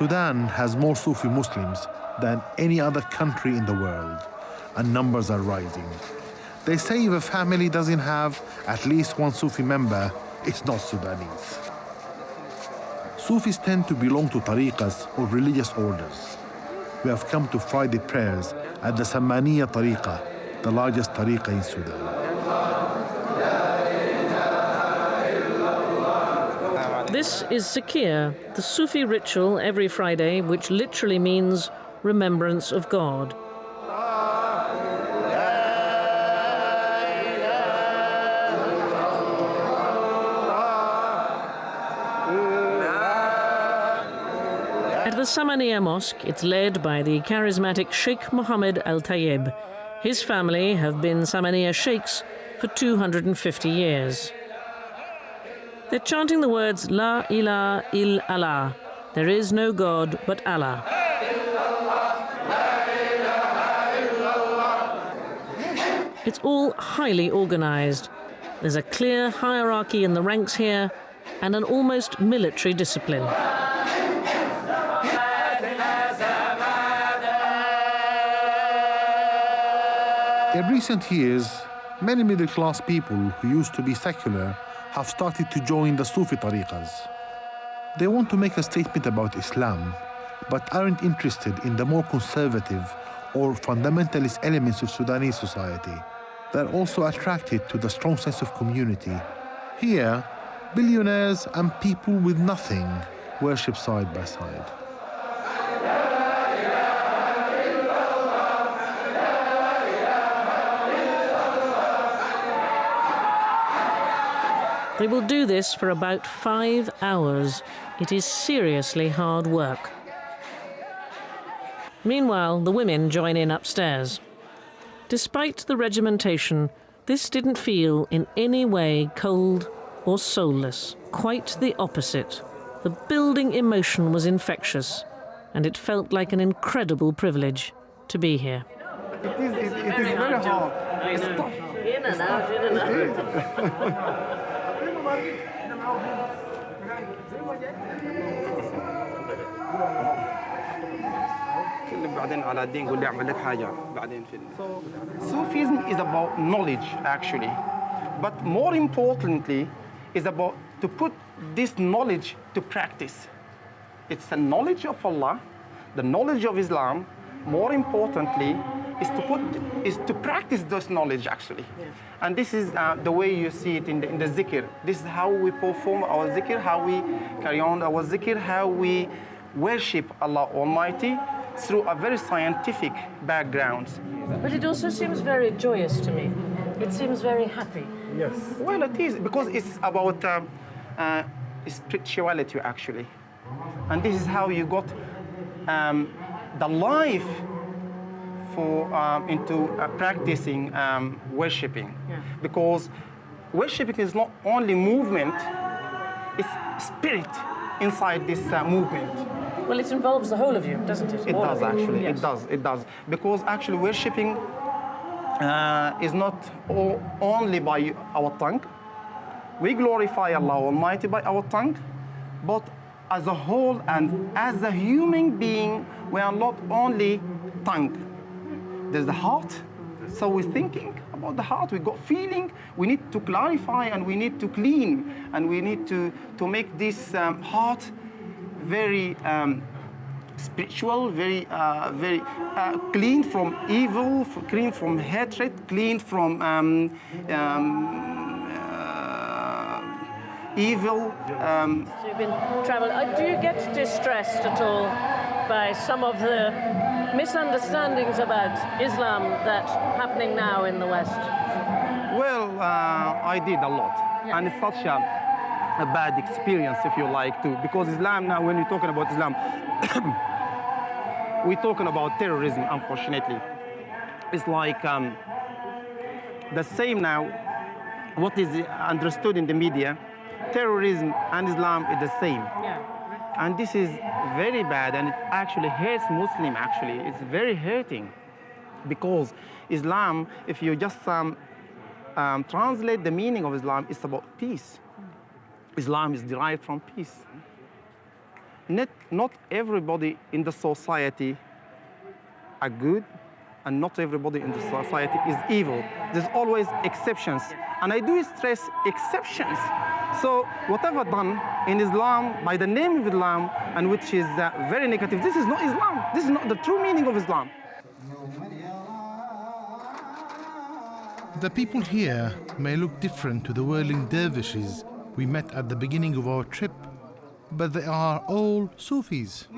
Sudan has more Sufi Muslims than any other country in the world, and numbers are rising. They say if a family doesn't have at least one Sufi member, it's not Sudanese. Sufis tend to belong to tariqas or religious orders. We have come to Friday prayers at the Sammaniya tariqa, the largest tariqa in Sudan. This is Zikir, the Sufi ritual every Friday, which literally means remembrance of God. At the Sammaniya Mosque, it's led by the charismatic Sheikh Mohamed al-Tayyib. His family have been Sammaniya sheikhs for 250 years. They're chanting the words, La ilaha il Allah. There is no God but Allah. It's all highly organized. There's a clear hierarchy in the ranks here and an almost military discipline. In recent years, many middle-class people who used to be secular have started to join the Sufi tariqas. They want to make a statement about Islam, but aren't interested in the more conservative or fundamentalist elements of Sudanese society. They're also attracted to the strong sense of community. Here, billionaires and people with nothing worship side by side. They will do this for about 5 hours. It is seriously hard work. Meanwhile, the women join in upstairs. Despite the regimentation, this didn't feel in any way cold or soulless. Quite the opposite. The building emotion was infectious, and it felt like an incredible privilege to be here. It is very hard. It's tough. In and out, in and out. So Sufism is about knowledge, actually, but more importantly, is about to put this knowledge to practice. It's the knowledge of Allah, the knowledge of Islam. More importantly, is to practice this knowledge, actually. Yeah. And this is the way you see it in the Zikir. This is how we perform our Zikir, how we carry on our Zikir, how we worship Allah Almighty through a very scientific background. But it also seems very joyous to me. It seems very happy. Yes. Well, it is, because it's about spirituality, actually. And this is how you got the life into practicing worshipping. Yeah. Because worshipping is not only movement, it's spirit inside this movement. Well, it involves the whole of you, doesn't it? It does, actually. Yes. It does. Because actually worshipping is not only by our tongue. We glorify Allah Almighty by our tongue, but as a whole and as a human being, we are not only tongue. There's the heart. So we're thinking about the heart. We got feeling. We need to clarify and we need to clean and we need to make this heart very spiritual, very clean from evil, clean from hatred, clean from evil. So you've been traveling. Do you get distressed at all by some of the misunderstandings about Islam that's happening now in the West? Well, I did a lot. Yeah. And it's such a bad experience, if you like, too. Because Islam now, when we're talking about Islam, we're talking about terrorism, unfortunately. It's like the same now, what is understood in the media, terrorism and Islam is the same. Yeah. And this is very bad, and it actually hurts Muslim, actually. It's very hurting. Because Islam, if you just translate the meaning of Islam, it's about peace. Islam is derived from peace. not everybody in the society are good, and not everybody in the society is evil. There's always exceptions. And I do stress exceptions. So whatever done in Islam, by the name of Islam, and which is very negative, this is not Islam. This is not the true meaning of Islam. The people here may look different to the whirling dervishes we met at the beginning of our trip, but they are all Sufis.